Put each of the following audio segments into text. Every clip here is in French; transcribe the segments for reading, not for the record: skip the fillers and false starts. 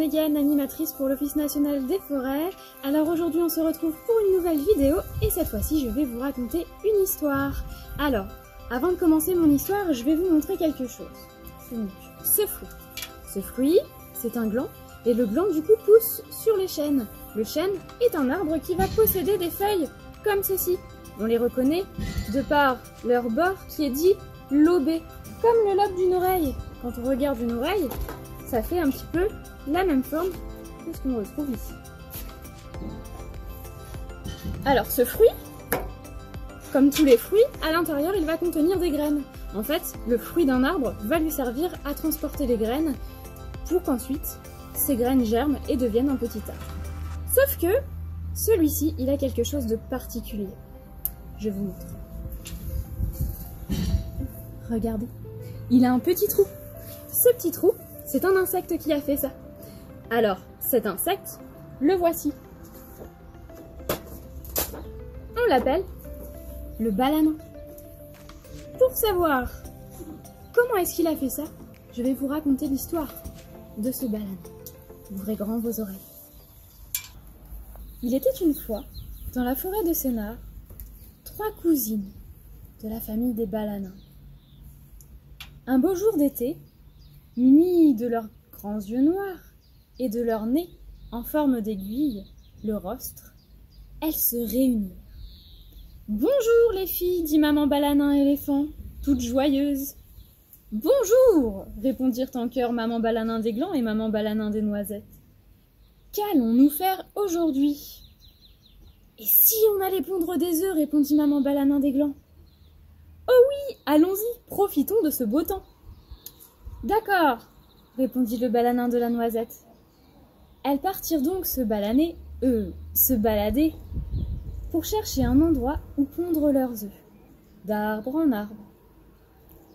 Megan, animatrice pour l'Office national des forêts. Alors aujourd'hui on se retrouve pour une nouvelle vidéo et cette fois-ci je vais vous raconter une histoire. Alors, avant de commencer mon histoire, je vais vous montrer quelque chose. Donc, ce fruit. Ce fruit, c'est un gland et le gland du coup pousse sur les chênes. Le chêne est un arbre qui va posséder des feuilles comme ceci. On les reconnaît de par leur bord qui est dit lobé, comme le lobe d'une oreille. Quand on regarde une oreille, ça fait un petit peu la même forme que ce qu'on retrouve ici. Alors ce fruit, comme tous les fruits, à l'intérieur il va contenir des graines. En fait, le fruit d'un arbre va lui servir à transporter les graines pour qu'ensuite ces graines germent et deviennent un petit arbre. Sauf que celui-ci, il a quelque chose de particulier. Je vous montre. Regardez, il a un petit trou. Ce petit trou, c'est un insecte qui a fait ça. Alors, cet insecte, le voici. On l'appelle le balanin. Pour savoir comment est-ce qu'il a fait ça, je vais vous raconter l'histoire de ce balanin. Ouvrez grand vos oreilles. Il était une fois, dans la forêt de Sénart, 3 cousines de la famille des balanins. Un beau jour d'été, munis de leurs grands yeux noirs et de leur nez en forme d'aiguille, le rostre, elles se réunirent. « Bonjour les filles, dit maman balanin éléphant, toutes joyeuses. »« Bonjour, répondirent en chœur maman balanin des glands et maman balanin des noisettes. Qu'allons-nous faire aujourd'hui ? » « Et si on allait pondre des œufs, répondit maman balanin des glands. « Oh oui, allons-y, profitons de ce beau temps. »« D'accord, répondit le balanin de la noisette. Elles partirent donc se balader, pour chercher un endroit où pondre leurs œufs, d'arbre en arbre.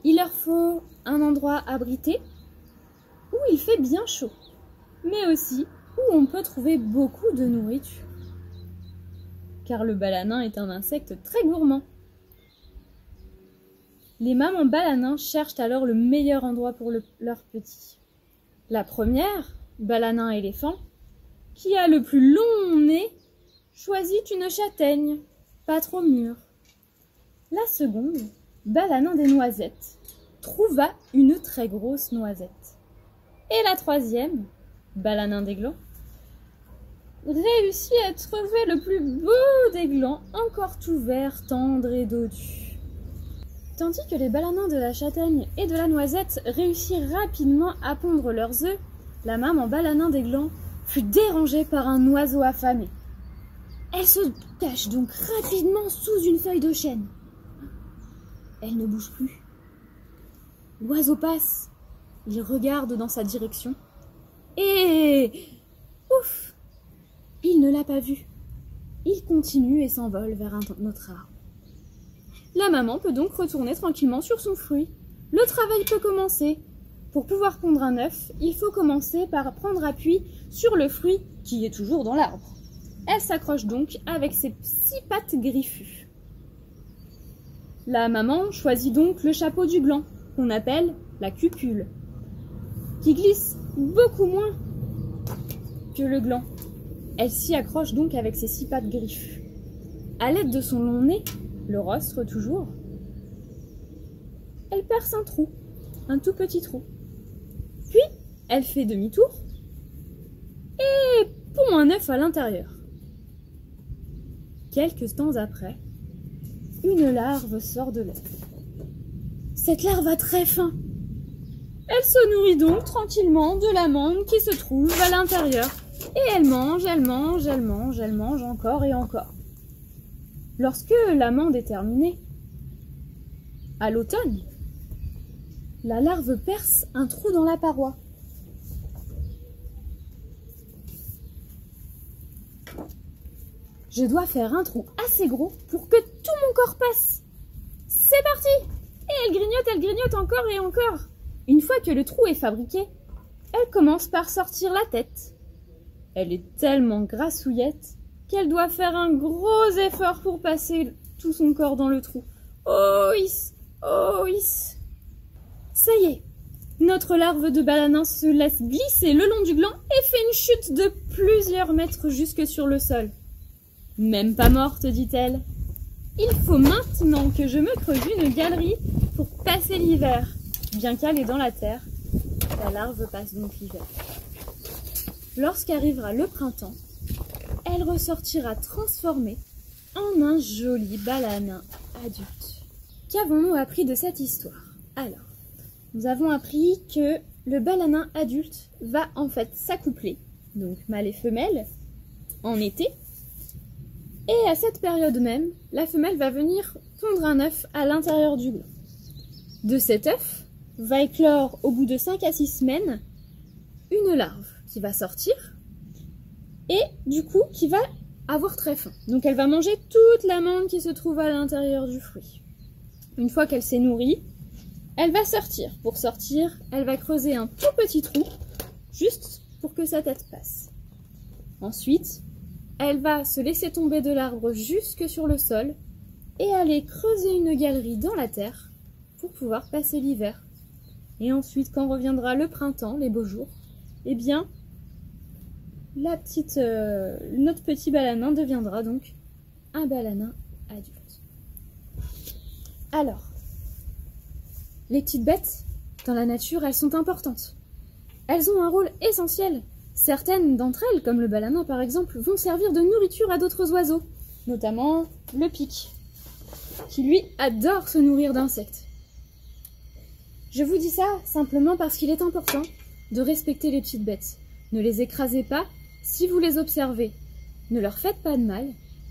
Il leur faut un endroit abrité, où il fait bien chaud, mais aussi où on peut trouver beaucoup de nourriture. Car le balanin est un insecte très gourmand. Les mamans balanins cherchent alors le meilleur endroit pour leurs petits. La première, balanin éléphant, qui a le plus long nez, choisit une châtaigne, pas trop mûre. La seconde, balanin des noisettes, trouva une très grosse noisette. Et la troisième, balanin des glands, réussit à trouver le plus beau des glands, encore tout vert, tendre et dodu. Tandis que les balanins de la châtaigne et de la noisette réussirent rapidement à pondre leurs œufs, la maman balanin des glands fut dérangée par un oiseau affamé. Elle se cache donc rapidement sous une feuille de chêne. Elle ne bouge plus. L'oiseau passe, il regarde dans sa direction et... ouf! Il ne l'a pas vue. Il continue et s'envole vers un autre arbre. La maman peut donc retourner tranquillement sur son fruit. Le travail peut commencer. Pour pouvoir pondre un œuf, il faut commencer par prendre appui sur le fruit qui est toujours dans l'arbre. Elle s'accroche donc avec ses 6 pattes griffues. La maman choisit donc le chapeau du gland, qu'on appelle la cupule, qui glisse beaucoup moins que le gland. Elle s'y accroche donc avec ses 6 pattes griffues. À l'aide de son long nez, le rostre toujours, elle perce un trou, un tout petit trou. Puis, elle fait demi-tour et pond un œuf à l'intérieur. Quelques temps après, une larve sort de l'œuf. Cette larve a très faim. Elle se nourrit donc tranquillement de l'amande qui se trouve à l'intérieur. Et elle mange, elle mange, elle mange, elle mange encore et encore. Lorsque l'amande est terminée, à l'automne, la larve perce un trou dans la paroi. Je dois faire un trou assez gros pour que tout mon corps passe. C'est parti! Et elle grignote encore et encore. Une fois que le trou est fabriqué, elle commence par sortir la tête. Elle est tellement grassouillette qu'elle doit faire un gros effort pour passer tout son corps dans le trou. Oh, hiss! Oh, hiss! Ça y est, Notre larve de balanin se laisse glisser le long du gland et fait une chute de plusieurs mètres jusque sur le sol. « Même pas morte, dit-elle. Il faut maintenant que je me creuse une galerie pour passer l'hiver. » Bien qu'elle est dans la terre, la larve passe donc l'hiver. Lorsqu'arrivera le printemps, elle ressortira transformée en un joli balanin adulte. Qu'avons-nous appris de cette histoire? Alors, nous avons appris que le balanin adulte va en fait s'accoupler, donc mâle et femelle, en été. Et à cette période même, la femelle va venir pondre un œuf à l'intérieur du gland. De cet œuf va éclore au bout de 5 à 6 semaines une larve qui va sortir et du coup qui va avoir très faim. Donc elle va manger toute l'amande qui se trouve à l'intérieur du fruit. Une fois qu'elle s'est nourrie, elle va sortir. Pour sortir, elle va creuser un tout petit trou juste pour que sa tête passe. Ensuite, elle va se laisser tomber de l'arbre jusque sur le sol et aller creuser une galerie dans la terre pour pouvoir passer l'hiver. Et ensuite, quand reviendra le printemps, les beaux jours, eh bien, notre petit balanin deviendra donc un balanin adulte. Alors, les petites bêtes, dans la nature, elles sont importantes. Elles ont un rôle essentiel. Certaines d'entre elles, comme le balanin par exemple, vont servir de nourriture à d'autres oiseaux, notamment le pic, qui lui adore se nourrir d'insectes. Je vous dis ça simplement parce qu'il est important de respecter les petites bêtes. Ne les écrasez pas si vous les observez. Ne leur faites pas de mal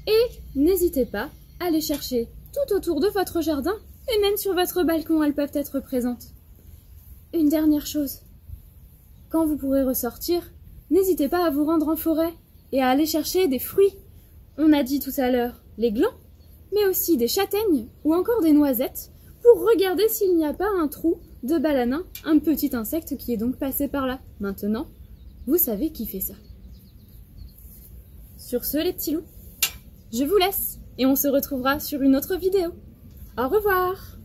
et n'hésitez pas à les chercher tout autour de votre jardin et même sur votre balcon, elles peuvent être présentes. Une dernière chose. Quand vous pourrez ressortir, n'hésitez pas à vous rendre en forêt et à aller chercher des fruits. On a dit tout à l'heure les glands, mais aussi des châtaignes ou encore des noisettes pour regarder s'il n'y a pas un trou de balanin, un petit insecte qui est donc passé par là. Maintenant, vous savez qui fait ça. Sur ce, les petits loups, je vous laisse et on se retrouvera sur une autre vidéo. Au revoir!